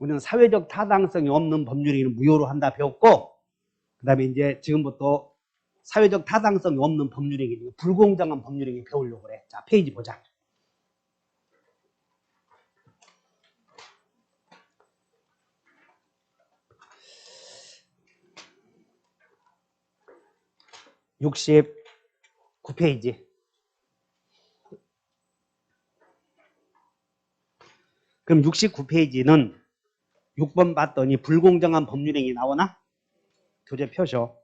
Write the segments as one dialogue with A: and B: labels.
A: 우리는 사회적 타당성이 없는 법률행위는 무효로 한다 배웠고, 그 다음에 이제 지금부터 사회적 타당성이 없는 법률행위, 불공정한 법률행위 배우려고 그래. 자, 페이지 보자. (69페이지) 그럼 69페이지는 6번 봤더니 불공정한 법률행위 나오나? 교재 펴셔.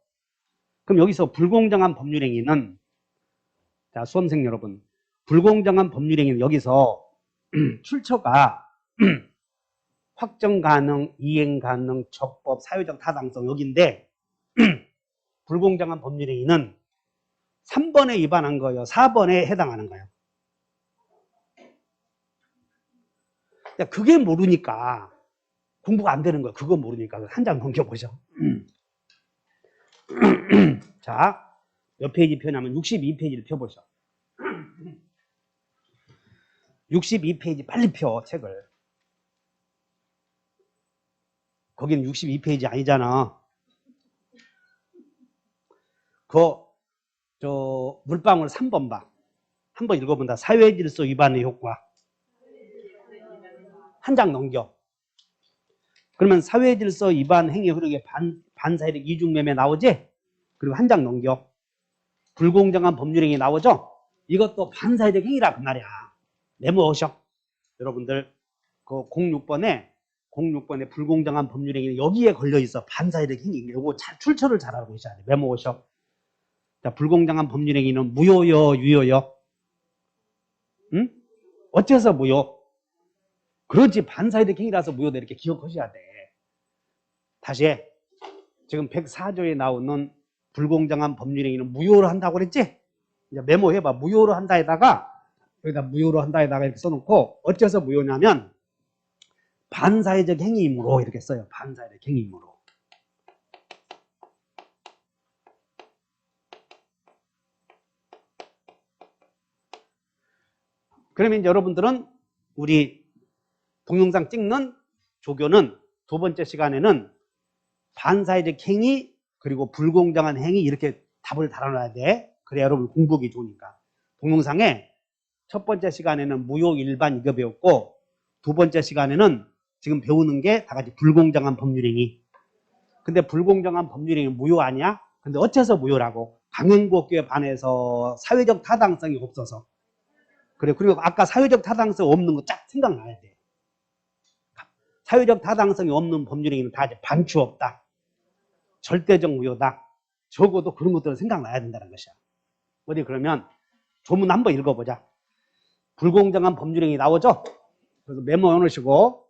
A: 그럼 여기서 불공정한 법률행위는, 자, 수험생 여러분, 불공정한 법률행위는 여기서 출처가 확정 가능, 이행 가능, 적법, 사회적 타당성 여기인데 불공정한 법률행위는 3번에 위반한 거예요, 4번에 해당하는 거예요. 그게 모르니까 공부가 안 되는 거예요. 그거 모르니까 한 장 넘겨보죠. 자, 몇 페이지 펴냐면 62페이지를 펴보죠. 62페이지 빨리 펴, 책을. 거기는 62페이지 아니잖아. 물방울 3번 봐. 한번 읽어본다. 사회질서 위반의 효과. 한 장 넘겨. 그러면 사회질서 위반 행위 흐르게 반사회적 이중매매 나오지? 그리고 한 장 넘겨. 불공정한 법률행위 나오죠? 이것도 반사회적 행위라 그 말이야. 메모하셔. 여러분들 그 06번에 불공정한 법률행위 여기에 걸려 있어. 반사회적 행위. 이거 출처를 잘 알고 있어야 돼. 메모하셔. 자, 불공정한 법률행위는 무효요, 유효요? 응? 어째서 무효? 그렇지, 반사회적 행위라서 무효다 이렇게 기억하셔야 돼. 다시 해. 지금 104조에 나오는 불공정한 법률행위는 무효로 한다고 그랬지? 이제 메모해봐. 무효로 한다에다가 여기다 무효로 한다에다가 이렇게 써놓고 어째서 무효냐면 반사회적 행위이므로 이렇게 써요. 반사회적 행위이므로. 그러면 이제 여러분들은 우리 동영상 찍는 조교는 두 번째 시간에는 반사회적 행위 그리고 불공정한 행위 이렇게 답을 달아놔야 돼. 그래야 여러분 공부하기 좋으니까. 동영상에 첫 번째 시간에는 무효 일반 이거 배웠고 두 번째 시간에는 지금 배우는 게 다 같이 불공정한 법률행위. 근데 불공정한 법률행위 무효 아니야? 근데 어째서 무효라고? 강행구업규에 반해서 사회적 타당성이 없어서. 그래. 그리고 아까 사회적 타당성 없는 거 쫙 생각나야 돼. 사회적 타당성이 없는 법률행위는 다 이제 반추 없다. 절대적 무효다. 적어도 그런 것들은 생각나야 된다는 것이야. 어디 그러면 조문 한번 읽어보자. 불공정한 법률행위 나오죠? 그래서 메모해 놓으시고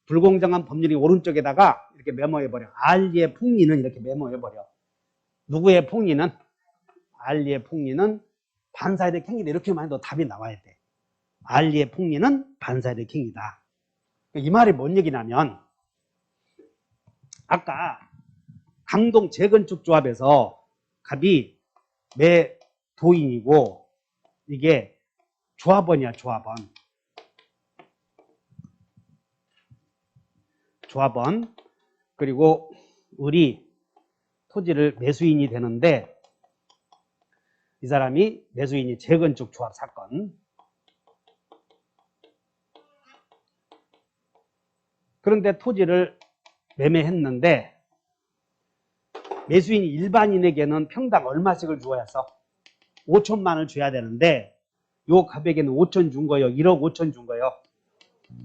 A: 불공정한 법률행위 오른쪽에다가 이렇게 메모해버려. 알리의 폭리는 이렇게 메모해버려. 누구의 폭리는? 알리의 폭리는 반사회적 행위다. 이렇게만 해도 답이 나와야 돼. 알리의 폭리는 반사회적 행위다. 이 말이 뭔 얘기냐면 아까 강동 재건축 조합에서 갑이 매도인이고 이게 조합원이야. 조합원. 그리고 우리 토지를 매수인이 되는데 이 사람이 매수인이 재건축 조합 사건. 그런데 토지를 매매했는데 매수인이 일반인에게는 평당 얼마씩을 주어야 해서 5천만을 줘야 되는데 요 갑에게는 5천 준 거예요. 1억 5천 준 거예요.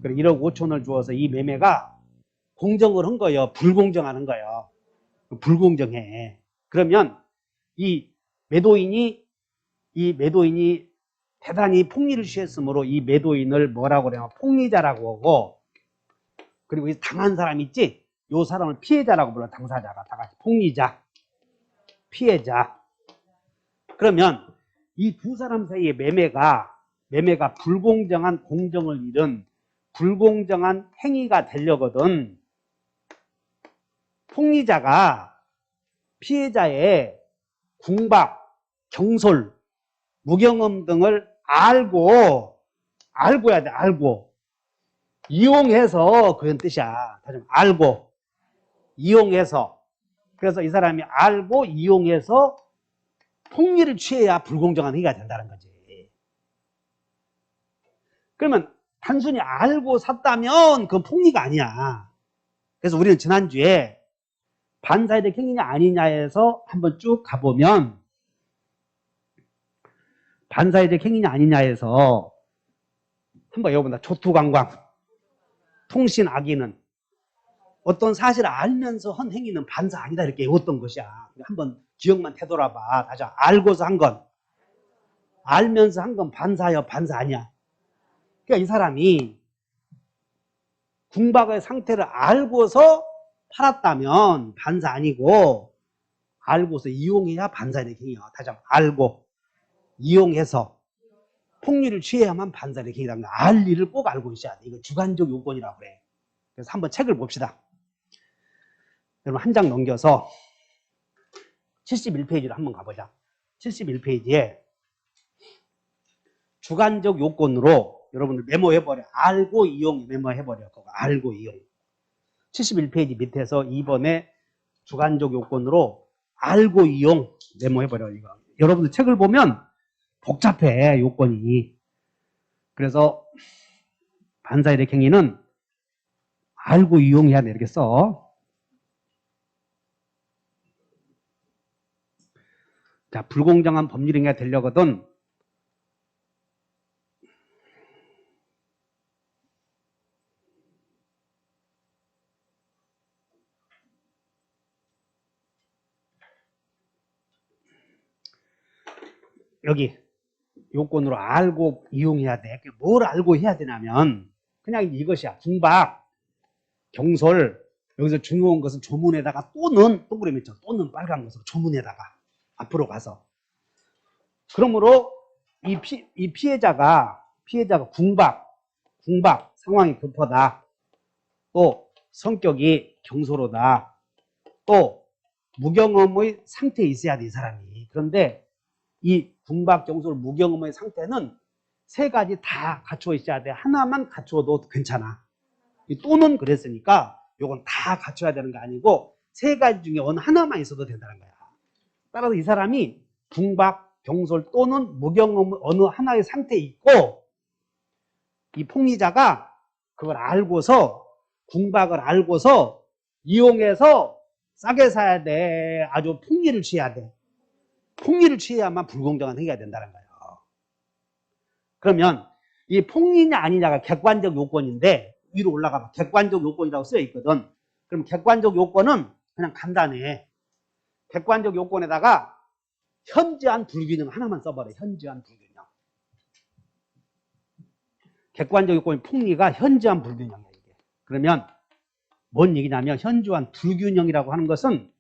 A: 그래 1억 5천을 주어서 이 매매가 공정을 한 거예요. 불공정하는 거예요. 불공정해. 그러면 이 매도인이 대단히 폭리를 취했으므로 이 매도인을 뭐라고 그래요? 폭리자라고 하고 그리고 이 당한 사람 있지? 요 사람을 피해자라고 불러. 당사자가 다 같이 폭리자, 피해자. 그러면 이 두 사람 사이의 매매가 불공정한 공정을 잃은 불공정한 행위가 되려거든 폭리자가 피해자의 궁박, 경솔, 무경험 등을 알고 해야 돼. 알고 이용해서 그런 뜻이야. 다시 말해 알고 이용해서. 그래서 이 사람이 알고 이용해서 폭리를 취해야 불공정한 행위가 된다는 거지. 그러면 단순히 알고 샀다면 그건 폭리가 아니야. 그래서 우리는 지난주에 반사이득 행위냐 아니냐에서 한번 쭉 가보면 반사이득 행위냐 아니냐에서 한번 여러분들 초투관광 통신 악의는 어떤 사실을 알면서 한 행위는 반사 아니다 이렇게 외웠던 것이야. 한번 기억만 되돌아봐. 다시 알고서 한 건 알면서 한 건 반사야 반사 아니야. 그러니까 이 사람이 궁박의 상태를 알고서 팔았다면 반사 아니고 알고서 이용해야 반사이득 행위야. 다시 한번 알고 이용해서 폭리를 취해야만 반사이득 행위다. 알 일을 꼭 알고 있어야 돼. 이거 주관적 요건이라고 그래. 그래서 한번 책을 봅시다. 여러분 한 장 넘겨서 71페이지로 한번 가보자. 71페이지에 주관적 요건으로 여러분들 메모해버려. 알고 이용 메모해버려. 그거 알고 이용. 71페이지 밑에서 2번에 주관적 요건으로 알고 이용 메모해버려. 이거. 여러분들 책을 보면 복잡해 요건이. 그래서 반사이득 행위는 알고 이용해야 돼 이렇게 써. 자, 불공정한 법률 행위가 되려거든 여기 요건으로 알고 이용해야 돼. 뭘 알고 해야 되냐면 그냥 이것이야. 궁박, 경솔, 여기서 중요한 것은 조문에다가 또는 동그라미 있죠. 또는 빨간 것으로 조문에다가 앞으로 가서. 그러므로 이 피해자가 궁박 상황이 급하다. 또 성격이 경솔하다. 또 무경험의 상태에 있어야 돼 이 사람이. 그런데 이 궁박, 경솔, 무경험의 상태는 세 가지 다 갖추어 있어야 돼. 하나만 갖추어도 괜찮아. 또는 그랬으니까 이건 다 갖춰야 되는 거 아니고 세 가지 중에 어느 하나만 있어도 된다는 거야. 따라서 이 사람이 궁박, 경솔 또는 무경험 어느 하나의 상태에 있고 이 폭리자가 그걸 알고서 궁박을 알고서 이용해서 싸게 사야 돼. 아주 폭리를 취해야 돼. 폭리를 취해야만 불공정한 행위가 된다는 거예요. 그러면 이 폭리냐 아니냐가 객관적 요건인데 위로 올라가봐. 객관적 요건이라고 쓰여 있거든. 그럼 객관적 요건은 그냥 간단해. 객관적 요건에다가 현저한 불균형 하나만 써버려. 현저한 불균형. 객관적 요건이 폭리가 현저한 불균형이야. 이게. 그러면 뭔 얘기냐면 현저한 불균형이라고 하는 것은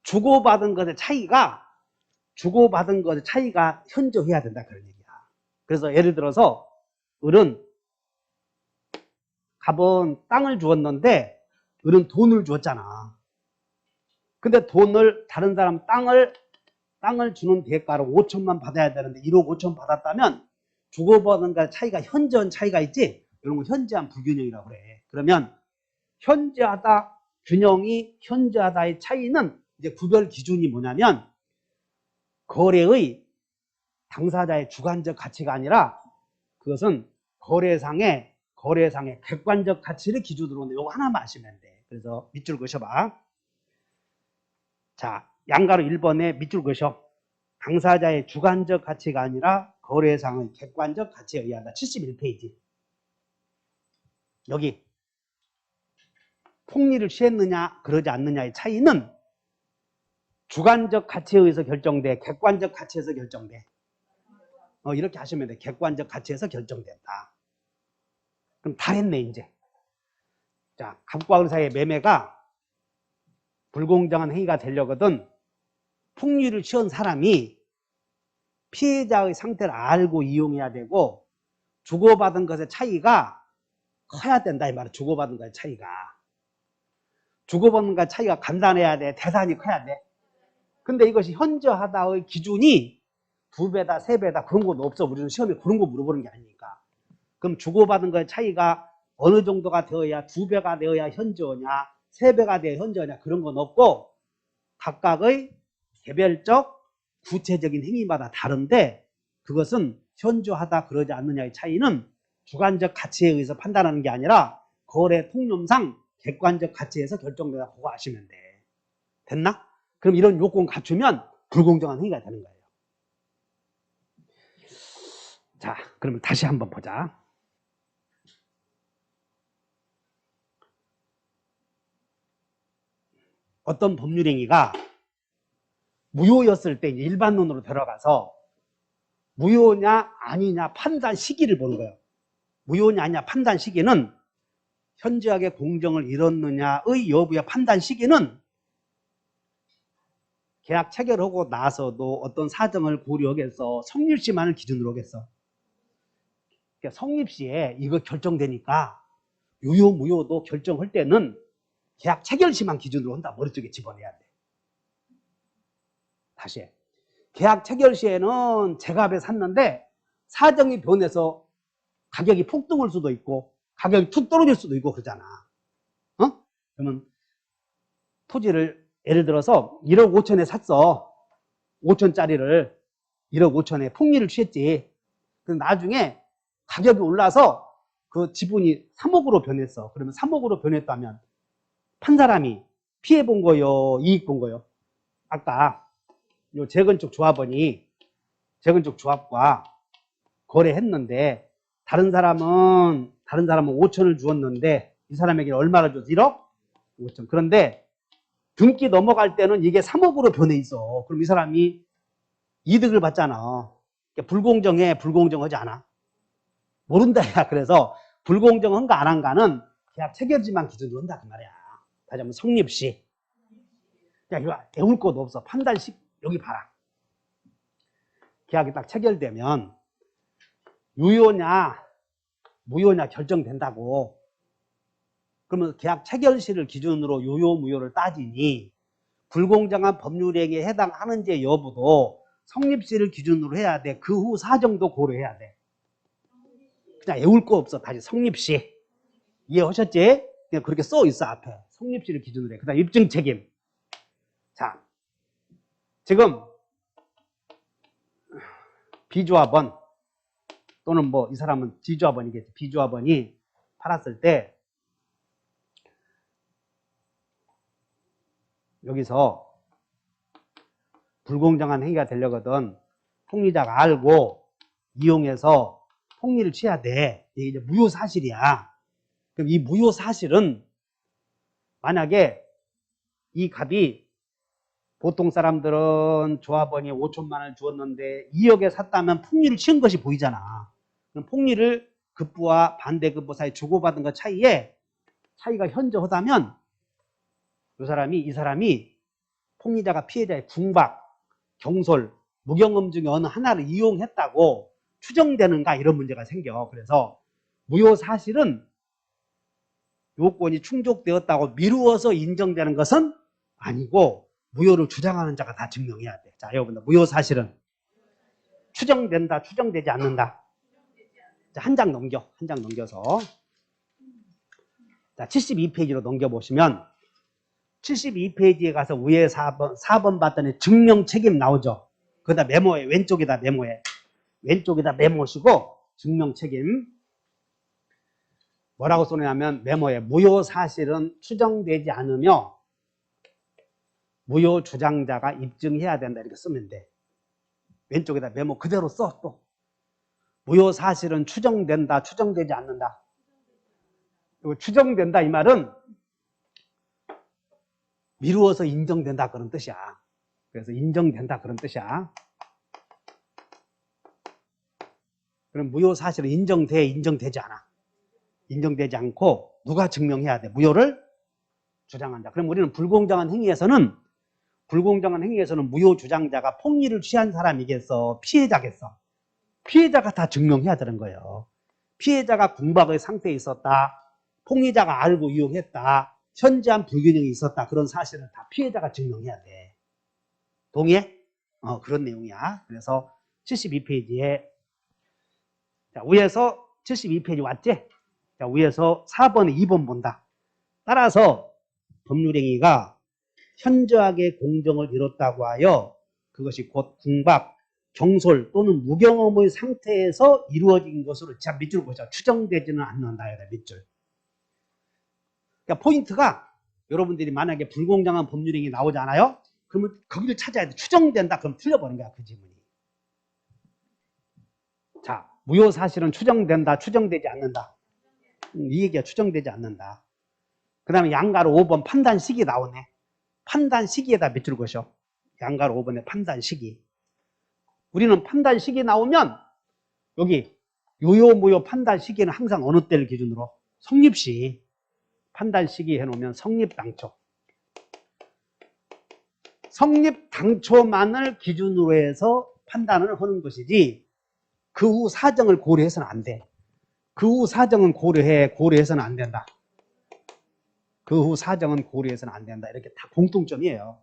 A: 주고받은 것의 차이가 현저해야 된다 그런 얘기야. 그래서 예를 들어서 을은 갑은 땅을 주었는데 을은 돈을 주었잖아. 근데 돈을 다른 사람 땅을 주는 대가로 5천만 받아야 되는데 1억 5천 받았다면 주고받은 것의 차이가 현저한 차이가 있지. 이런 건 현저한 불균형이라고 그래. 그러면 현저하다 균형이 현저하다의 차이는 이제 구별 기준이 뭐냐면 거래의 당사자의 주관적 가치가 아니라 그것은 거래상의 객관적 가치를 기준으로 이거 하나만 아시면 돼. 그래서 밑줄 그으셔봐. 자, 양가로 1번에 밑줄 그으셔. 당사자의 주관적 가치가 아니라 거래상의 객관적 가치에 의하다. 71페이지. 여기 폭리를 취했느냐 그러지 않느냐의 차이는 주관적 가치에 의해서 결정돼. 객관적 가치에서 결정돼. 이렇게 하시면 돼. 객관적 가치에서 결정된다. 그럼 다 했네 이제. 자, 갑과 을 사이의 매매가 불공정한 행위가 되려거든 폭리를 취한 사람이 피해자의 상태를 알고 이용해야 되고 주고받은 것의 차이가 커야 된다 이 말이야. 주고받은 것의 차이가 간단해야 돼. 대단히 커야 돼. 근데 이것이 현저하다의 기준이 2배다 3배다 그런 것도 없어. 우리는 시험에 그런 거 물어보는 게 아니니까. 그럼 주고받은 거의 차이가 어느 정도가 되어야 2배가 되어야 현저냐, 3배가 되어야 현저냐 그런 건 없고 각각의 개별적 구체적인 행위마다 다른데 그것은 현저하다 그러지 않느냐의 차이는 주관적 가치에 의해서 판단하는 게 아니라 거래 통념상 객관적 가치에서 결정되다 보고 아시면 돼. 됐나? 그럼 이런 요건 갖추면 불공정한 행위가 되는 거예요. 자, 그러면 다시 한번 보자. 어떤 법률행위가 무효였을 때 일반론으로 들어가서 무효냐 아니냐 판단 시기를 보는 거예요. 무효냐 아니냐 판단 시기는 현저하게 공정을 이뤘느냐의 여부의 판단 시기는 계약 체결하고 나서도 어떤 사정을 고려하겠어? 성립시만을 기준으로 하겠어? 그러니까 성립시에 이거 결정되니까 유효 무효도 결정할 때는 계약 체결시만 기준으로 한다. 머릿속에 집어내야 돼. 다시 해. 계약 체결 시에는 제값에 샀는데 사정이 변해서 가격이 폭등할 수도 있고 가격이 툭 떨어질 수도 있고 그러잖아. 그러면 토지를 예를 들어서 1억 5천에 샀어. 5천짜리를 1억 5천에 폭리를 취했지. 그럼 나중에 가격이 올라서 그 지분이 3억으로 변했어. 그러면 3억으로 변했다면 판 사람이 피해 본 거요, 이익 본 거요? 아까 요 재건축 조합원이 재건축 조합과 거래했는데 다른 사람은 5천을 주었는데 이 사람에게 얼마를 줬어? 1억 5천. 그런데 등기 넘어갈 때는 이게 3억으로 변해 있어. 그럼 이 사람이 이득을 받잖아. 그러니까 불공정해, 불공정하지 않아? 모른다. 야. 그래서 불공정한가 안 한가는 계약 체결지만 기준으로 한다 그 말이야. 다시 한번 성립시. 야, 이거 배울 것도 없어. 판단식 여기 봐라. 계약이 딱 체결되면 유효냐 무효냐 결정된다고. 그러면 계약 체결시를 기준으로 유효 무효를 따지니 불공정한 법률행위에 해당하는지 여부도 성립시를 기준으로 해야 돼. 그 후 사정도 고려해야 돼. 그냥 외울 거 없어. 다시 성립시. 이해하셨지? 그냥 그렇게 써 있어 앞에. 성립시를 기준으로 해. 그 다음 입증 책임. 자, 지금 B조합원 또는 뭐 이 사람은 D조합원이겠지. B조합원이 팔았을 때 여기서 불공정한 행위가 되려거든 폭리자가 알고 이용해서 폭리를 취해야 돼. 이게 이제 무효사실이야. 그럼 이 무효사실은 만약에 이 값이 보통 사람들은 조합원이 5천만 원을 주었는데 2억에 샀다면 폭리를 취한 것이 보이잖아. 그럼 폭리를 급부와 반대급부 사이 주고받은 것 차이에 차이가 현저하다면 이 사람이 폭리자가 피해자의 궁박, 경솔, 무경험 중에 어느 하나를 이용했다고 추정되는가 이런 문제가 생겨. 그래서 무효사실은 요건이 충족되었다고 미루어서 인정되는 것은 아니고 무효를 주장하는 자가 다 증명해야 돼. 자, 여러분들 무효사실은 추정된다, 추정되지 않는다. 한 장 넘겨. 한 장 넘겨서 자, 72페이지로 넘겨보시면 72페이지에 가서 위에 4번 봤더니 증명 책임 나오죠. 거기다 메모해. 왼쪽에다 메모해. 왼쪽에다 메모시고 증명 책임. 뭐라고 써냐면 메모에 무효 사실은 추정되지 않으며 무효 주장자가 입증해야 된다 이렇게 쓰면 돼. 왼쪽에다 메모 그대로 써. 또 무효 사실은 추정된다, 추정되지 않는다. 추정된다 이 말은 미루어서 인정된다 그런 뜻이야. 그래서 인정된다 그런 뜻이야. 그럼 무효 사실은 인정돼, 인정되지 않아. 인정되지 않고 누가 증명해야 돼? 무효를 주장한다. 그럼 우리는 불공정한 행위에서는 무효 주장자가 폭리를 취한 사람이겠어? 피해자겠어? 피해자가 다 증명해야 되는 거예요. 피해자가 궁박의 상태에 있었다. 폭리자가 알고 이용했다. 현저한 불균형이 있었다. 그런 사실을 다 피해자가 증명해야 돼. 동의해? 그런 내용이야. 그래서 72페이지에 자, 위에서 72페이지 왔지? 자, 위에서 4번에 2번 본다. 따라서 법률행위가 현저하게 공정을 이뤘다고 하여 그것이 곧 궁박, 경솔 또는 무경험의 상태에서 이루어진 것으로 자 밑줄 보자. 추정되지는 않는다. 밑줄. 그러니까 포인트가 여러분들이 만약에 불공정한 법률행위 나오잖아요. 그러면 거기를 찾아야 돼. 추정된다. 그럼 틀려버린 거야. 그 지문이. 자, 무효사실은 추정된다. 추정되지 않는다. 이 얘기가 추정되지 않는다. 그 다음에 양가로 5번 판단 시기 나오네. 판단 시기에다 밑줄 그으셔. 양가로 5번에 판단 시기. 우리는 판단 시기 나오면 여기 유효 무효 판단 시기는 항상 어느 때를 기준으로? 성립시. 판단 시기 해놓으면 성립 당초. 성립 당초만을 기준으로 해서 판단을 하는 것이지 그 후 사정을 고려해서는 안 돼. 그 후 사정은 고려해서는 안 된다. 그 후 사정은 고려해서는 안 된다. 이렇게 다 공통점이에요.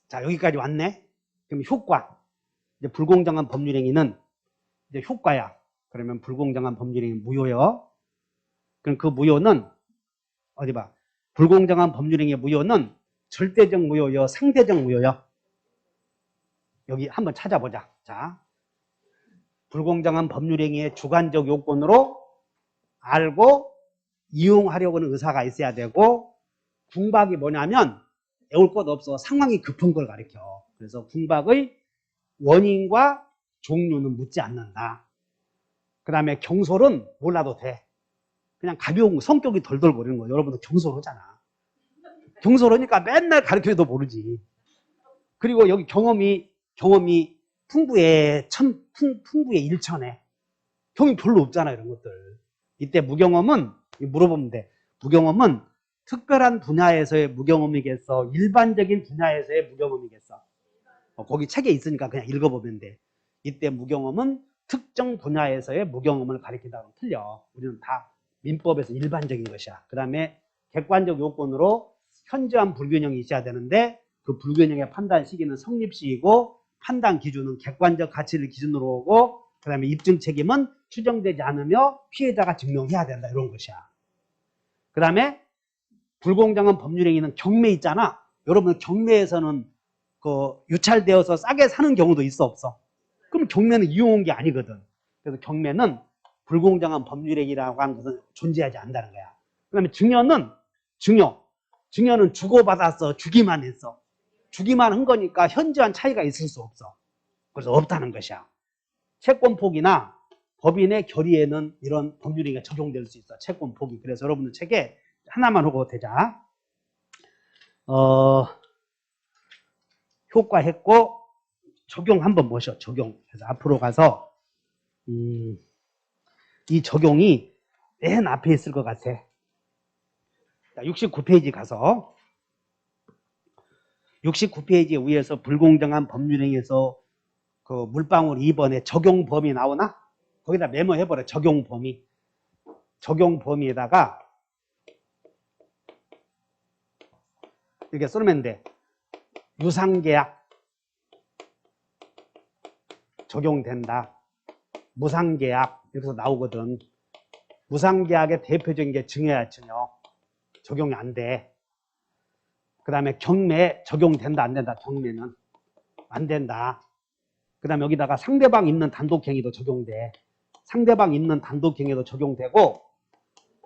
A: 자, 여기까지 왔네. 그럼 효과. 이제 불공정한 법률행위는 이제 효과야. 그러면 불공정한 법률행위 무효요. 그럼 그 무효는 어디 봐. 불공정한 법률행위 무효는 절대적 무효요, 상대적 무효요. 여기 한번 찾아보자. 자, 불공정한 법률행위의 주관적 요건으로 알고 이용하려고 하는 의사가 있어야 되고, 궁박이 뭐냐면 애울 것 없어. 상황이 급한 걸 가리켜. 그래서 궁박의 원인과 종류는 묻지 않는다. 그 다음에 경솔은 몰라도 돼. 그냥 가벼운 성격이 덜덜 거리는 거예요. 여러분도 경솔하잖아. 경솔하니까 맨날 가르쳐도 모르지. 그리고 여기 경험이 풍부에 일천해. 경험이 별로 없잖아, 이런 것들. 이때 무경험은 물어보면 돼. 무경험은 특별한 분야에서의 무경험이겠어? 일반적인 분야에서의 무경험이겠어? 거기 책에 있으니까 그냥 읽어보면 돼. 이때 무경험은 특정 분야에서의 무경험을 가리킨다고 틀려. 우리는 다 민법에서 일반적인 것이야. 그 다음에 객관적 요건으로 현저한 불균형이 있어야 되는데 그 불균형의 판단 시기는 성립시이고 판단 기준은 객관적 가치를 기준으로 오고 그 다음에 입증 책임은 추정되지 않으며 피해자가 증명해야 된다. 이런 것이야. 그 다음에 불공정한 법률행위는 경매 있잖아. 여러분 경매에서는 그 유찰되어서 싸게 사는 경우도 있어 없어? 그럼 경매는 이용한 게 아니거든. 그래서 경매는 불공정한 법률행위라고 하는 것은 존재하지 않는다는 거야. 그 다음에 증여는 주고받았어, 주기만 했어. 주기만 한 거니까 현저한 차이가 있을 수 없어. 그래서 없다는 것이야. 채권 포기나 법인의 결의에는 이런 법률행위가 적용될 수 있어. 채권 포기. 그래서 여러분들 책에 하나만 하고 되자. 효과했고 적용 한번 보셔. 적용. 그래서 앞으로 가서 이 적용이 맨 앞에 있을 것 같아. 69페이지 가서 69페이지 위에서 불공정한 법률행위에서 그 물방울 2번에 적용 범위 나오나? 거기다 메모해버려. 적용 범위. 적용 범위에다가 이렇게 쓰면 돼. 유상계약 적용된다. 무상계약 여기서 나오거든. 무상계약의 대표적인 게 증여야. 증여. 적용이 안 돼. 그 다음에 경매 적용된다 안 된다. 경매는 안 된다. 그 다음에 여기다가 상대방 있는 단독행위도 적용돼. 상대방 있는 단독행위도 적용되고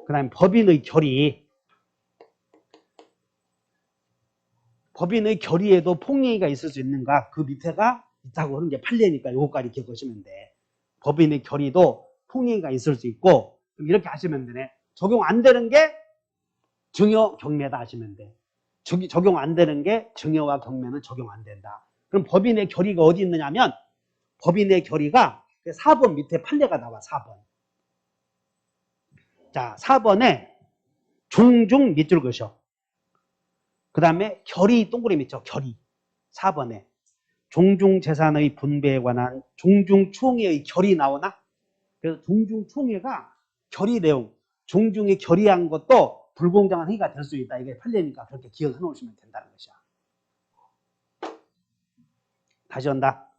A: 그 다음에 법인의 결의에도 폭행위가 있을 수 있는가? 그 밑에가 있다고 하는 게 판례니까 요거까지 기억하시면 돼. 법인의 결의도 폭행위가 있을 수 있고 이렇게 하시면 되네. 적용 안 되는 게 증여, 경매다 하시면 돼. 적용 안 되는 게 증여와 경매는 적용 안 된다. 그럼 법인의 결의가 어디 있느냐면 법인의 결의가 4번 밑에 판례가 나와. 4번. 자, 4번에 종중 밑줄 그으셔. 그 다음에 결의 동그라미 있죠. 결의. 4번에 종중재산의 분배에 관한 종중총회의 결의 나오나? 그래서 종중총회가 결의 내용, 종중이 결의한 것도 불공정한 행위가 될 수 있다. 이게 판례니까 그렇게 기억해 놓으시면 된다는 것이야. 다시 한다.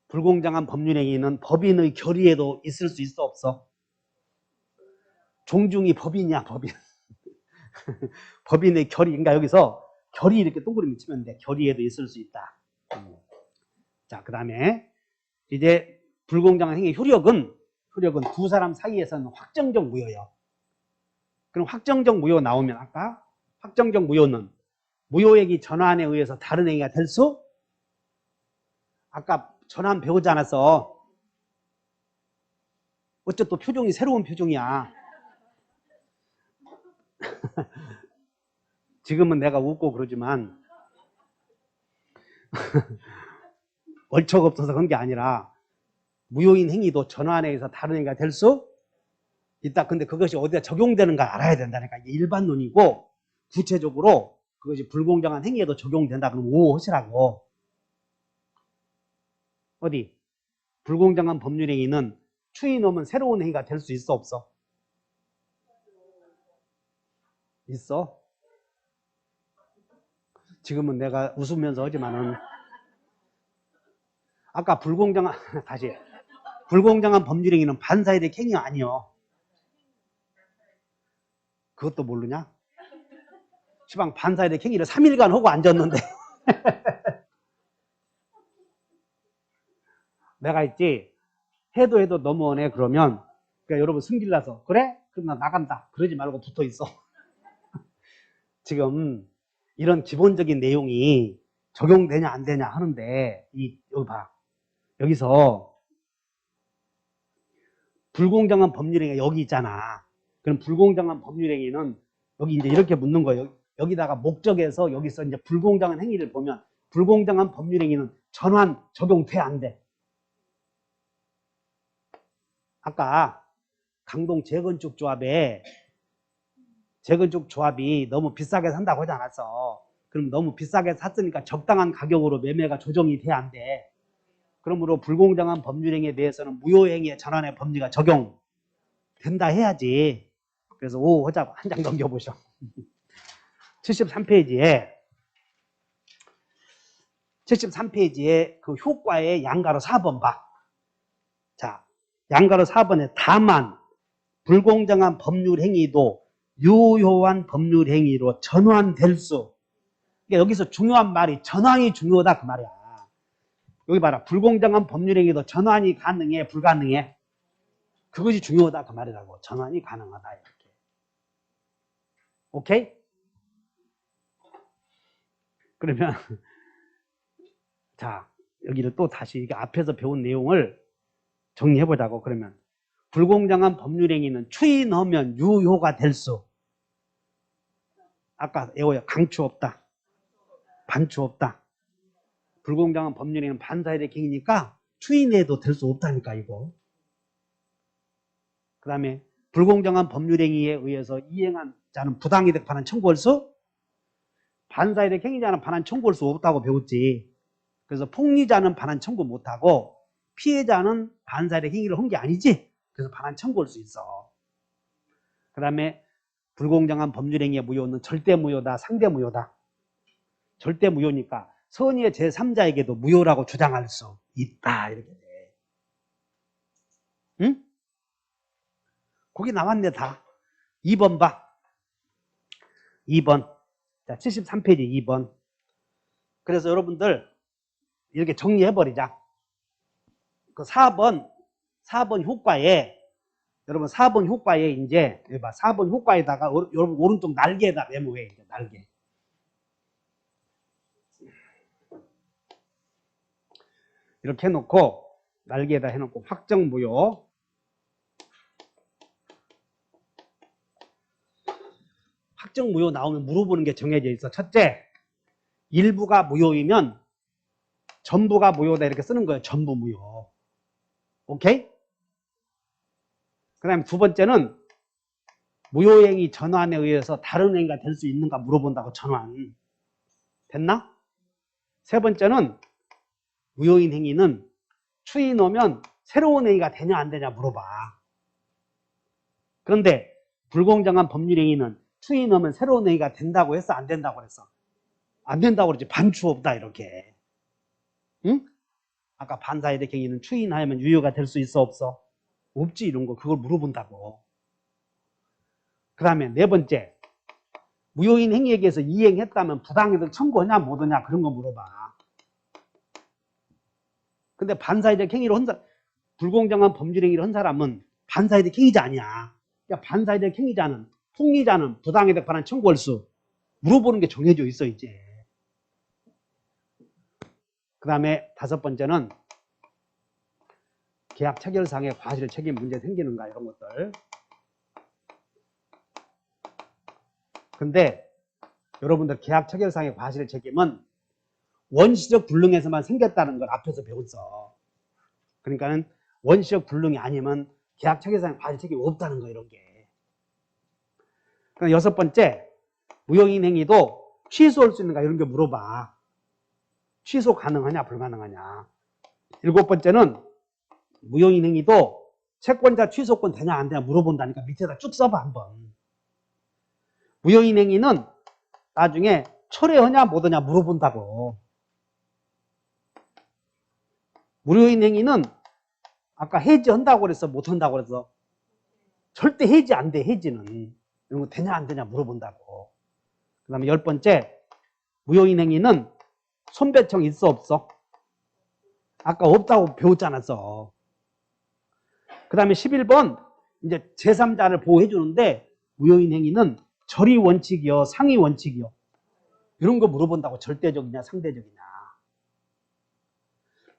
A: 불공정한 법률행위는 법인의 결의에도 있을 수 있어 없어? 종중이 법인이야 법인. 법인의 결의. 그러니까 여기서 결의 이렇게 동그라미 치면 돼. 결의에도 있을 수 있다. 자, 그 다음에 이제 불공정한 행위 효력은 두 사람 사이에서는 확정적 무효예요. 그럼 확정적 무효 나오면 아까 확정적 무효는 무효액이 전환에 의해서 다른 행위가 될 수? 아까 전환 배우지 않았어? 어째 또 표정이 새로운 표정이야. 지금은 내가 웃고 그러지만 얼척 없어서 그런 게 아니라 무효인 행위도 전환에 의해서 다른 행위가 될 수 있다. 근데 그것이 어디다 적용되는가 알아야 된다니까. 이게 일반론이고 구체적으로 그것이 불공정한 행위에도 적용된다. 그럼 오 하시라고. 어디? 불공정한 법률 행위는 추이 넘은 새로운 행위가 될 수 있어 없어? 있어? 지금은 내가 웃으면서 하지만은 아까 다시 불공정한 법률 행위는 반사이득 행위 아니요. 그것도 모르냐? 시방 반사이득 행위를 3일간 하고 앉았는데 내가 있지 해도 너무하네 그러면 그러니까 여러분 승질나서 그래? 그럼 나 나간다 그러지 말고 붙어 있어. 지금 이런 기본적인 내용이 적용되냐 안 되냐 하는데 여기 봐. 여기서 불공정한 법률행위 여기 있잖아. 그럼 불공정한 법률행위는 여기 이제 이렇게 묻는 거예요. 여기다가 목적에서 여기서 이제 불공정한 행위를 보면 불공정한 법률행위는 전환 적용돼 안 돼? 아까 강동 재건축 조합이 너무 비싸게 산다고 하지 않았어? 그럼 너무 비싸게 샀으니까 적당한 가격으로 매매가 조정이 돼 안 돼? 그러므로 불공정한 법률행위에 대해서는 무효행위의 전환의 법리가 적용된다 해야지. 그래서 오 하자고 한 장 넘겨보셔. 73페이지에 그 효과의 양가로 4번 봐. 자, 양가로 4번에 다만 불공정한 법률행위도 유효한 법률행위로 전환될 수. 그러니까 여기서 중요한 말이 전환이 중요하다 그 말이야. 여기 봐라. 불공정한 법률행위도 전환이 가능해 불가능해? 그것이 중요하다 그 말이라고. 전환이 가능하다 이렇게. 오케이? 그러면 자 여기를 또 다시 이게 앞에서 배운 내용을 정리해보자고. 그러면 불공정한 법률행위는 추인하면 유효가 될 수. 아까 애호야 강추 없다. 반추 없다. 불공정한 법률행위는 반사이득 행위니까 추인해도 될 수 없다니까 이거. 그 다음에 불공정한 법률행위에 의해서 이행한 자는 부당이득 반환 청구할 수? 반사이득 행위자는 반환 청구할 수 없다고 배웠지. 그래서 폭리자는 반환 청구 못하고 피해자는 반사이득 행위를 한 게 아니지. 그래서 반환 청구할 수 있어. 그 다음에 불공정한 법률행위의 무효는 절대 무효다, 상대 무효다. 절대 무효니까 선의의 제3자에게도 무효라고 주장할 수 있다 이렇게 돼. 응? 거기 나왔네 다. 2번 봐. 2번. 자, 73페이지 2번. 그래서 여러분들 이렇게 정리해버리자. 그 4번 효과에 여러분 4번 효과에 이제 여기 봐. 4번 효과에다가 여러분 오른쪽 날개에다 메모해. 이제 날개. 이렇게 해놓고 날개에다 해놓고 확정무효. 확정무효 나오면 물어보는 게 정해져 있어. 첫째, 일부가 무효이면 전부가 무효다 이렇게 쓰는 거예요. 전부 무효. 오케이? 그 다음에 두 번째는 무효행위 전환에 의해서 다른 행위가 될 수 있는가 물어본다고. 전환 됐나? 세 번째는 무효인 행위는 추이 넣으면 새로운 행위가 되냐 안 되냐 물어봐. 그런데 불공정한 법률 행위는 추이 넣으면 새로운 행위가 된다고 했어 안 된다고 그랬어? 안 된다고 그러지. 반추 없다 이렇게. 응? 아까 반사이득 행위는 추인하면 유효가 될 수 있어 없어? 없지. 이런 거 그걸 물어본다고. 그 다음에 네 번째, 무효인 행위에 대해서 이행했다면 부당이득 청구하냐 못하냐 그런 거 물어봐. 근데 반사이득 행위를 불공정한 법률 행위를 한 사람은 반사이득 행위자 아니야. 그러니까 반사이득 행위자는 풍리자는 부당이득 반환 청구할 수 물어보는 게 정해져 있어 이제. 그 다음에 다섯 번째는 계약 체결상의 과실 책임 문제 생기는가 이런 것들. 근데 여러분들 계약 체결상의 과실 책임은 원시적 불능에서만 생겼다는 걸 앞에서 배웠어. 그러니까는 원시적 불능이 아니면 계약 체결상의 과실 책임이 없다는 거 이런 게. 그럼 여섯 번째, 무효인 행위도 취소할 수 있는가 이런 게 물어봐. 취소 가능하냐 불가능하냐. 일곱 번째는 무효인 행위도 채권자 취소권 되냐 안 되냐 물어본다니까 밑에다 쭉 써봐 한번. 무효인 행위는 나중에 철회하냐 못하냐 물어본다고. 무효인 행위는 아까 해지한다고 그랬어 못한다고 그랬어? 절대 해지 안 돼. 해지는 이런 거 되냐 안 되냐 물어본다고. 그 다음에 열 번째, 무효인 행위는 손배청 있어 없어? 아까 없다고 배웠잖아. 그 다음에 11번 이제 제3자를 보호해 주는데 무효인 행위는 절의 원칙이요 상위 원칙이요 이런 거 물어본다고. 절대적이냐 상대적이냐.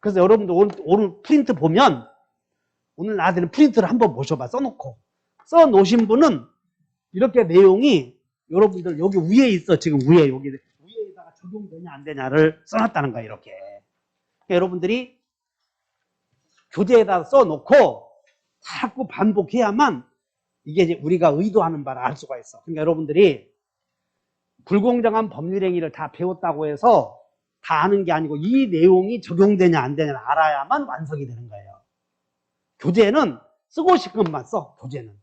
A: 그래서 여러분들 오늘 프린트 보면 오늘 나한테는 프린트를 한번 보셔봐. 써놓고 써놓으신 분은 이렇게 내용이 여러분들 여기 위에 있어. 지금 위에 여기 위에다가 적용되냐 안 되냐를 써놨다는 거야. 이렇게 여러분들이 교재에다 써놓고 자꾸 반복해야만 이게 이제 우리가 의도하는 바를 알 수가 있어. 그러니까 여러분들이 불공정한 법률 행위를 다 배웠다고 해서 다 아는 게 아니고 이 내용이 적용되냐 안 되냐를 알아야만 완성이 되는 거예요. 교재는 쓰고 싶은 것만 써. 교재는.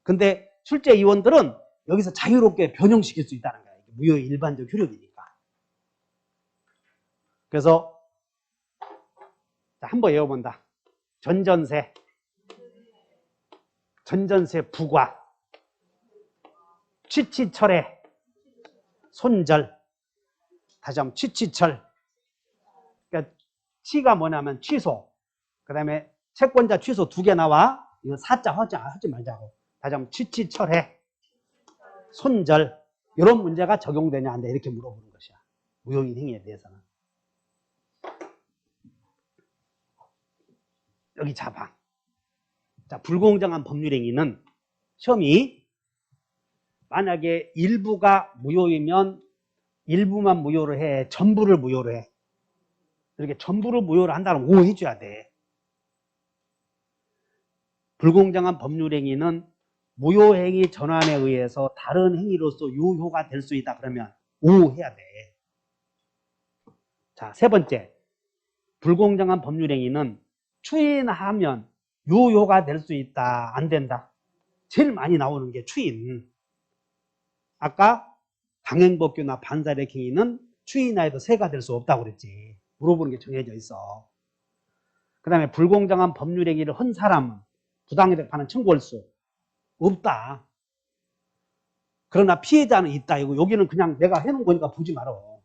A: 근데 출제 위원들은 여기서 자유롭게 변형시킬 수 있다는 거예요. 무효의 일반적 효력이니까. 그래서 한번 외워본다. 전전세 부과, 취치철회, 손절. 다시 한번 취치철. 그러니까 취가 뭐냐면 취소. 그 다음에 채권자 취소 두 개 나와. 이거 사자 하지 말자고. 다시 한번 취치철회, 손절. 이런 문제가 적용되냐 안 돼. 이렇게 물어보는 것이야. 무효인 행위에 대해서는. 여기 잡아. 자, 불공정한 법률 행위는 시험이 만약에 일부가 무효이면 일부만 무효를 해. 전부를 무효를 해. 이렇게 전부를 무효를 한다면 O 해줘야 돼. 불공정한 법률 행위는 무효행위 전환에 의해서 다른 행위로서 유효가 될 수 있다. 그러면 O 해야 돼. 자, 세 번째. 불공정한 법률 행위는 추인하면 유효가 될 수 있다. 안 된다. 제일 많이 나오는 게 추인. 아까 강행법규나 반사이득 행위는 추인하여도 세가 될 수 없다고 그랬지. 물어보는 게 정해져 있어. 그 다음에 불공정한 법률 행위를 한 사람은 부당이득 반환 청구할 수 없다. 그러나 피해자는 있다. 이거 여기는 그냥 내가 해놓은 거니까 보지 말어.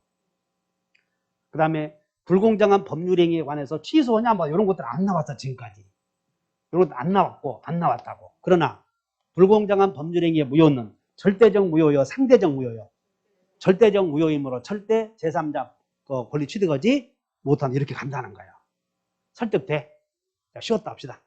A: 그 다음에 불공정한 법률 행위에 관해서 취소하냐 뭐 이런 것들 안 나왔어. 지금까지. 이런 것도 안 나왔고 안 나왔다고. 그러나 불공정한 법률 행위의 무효는 절대적 무효요 상대적 무효요. 절대적 무효이므로 절대 제3자 권리 취득하지 못한다. 이렇게 간다는 거예요. 설득돼? 자, 쉬었다 합시다.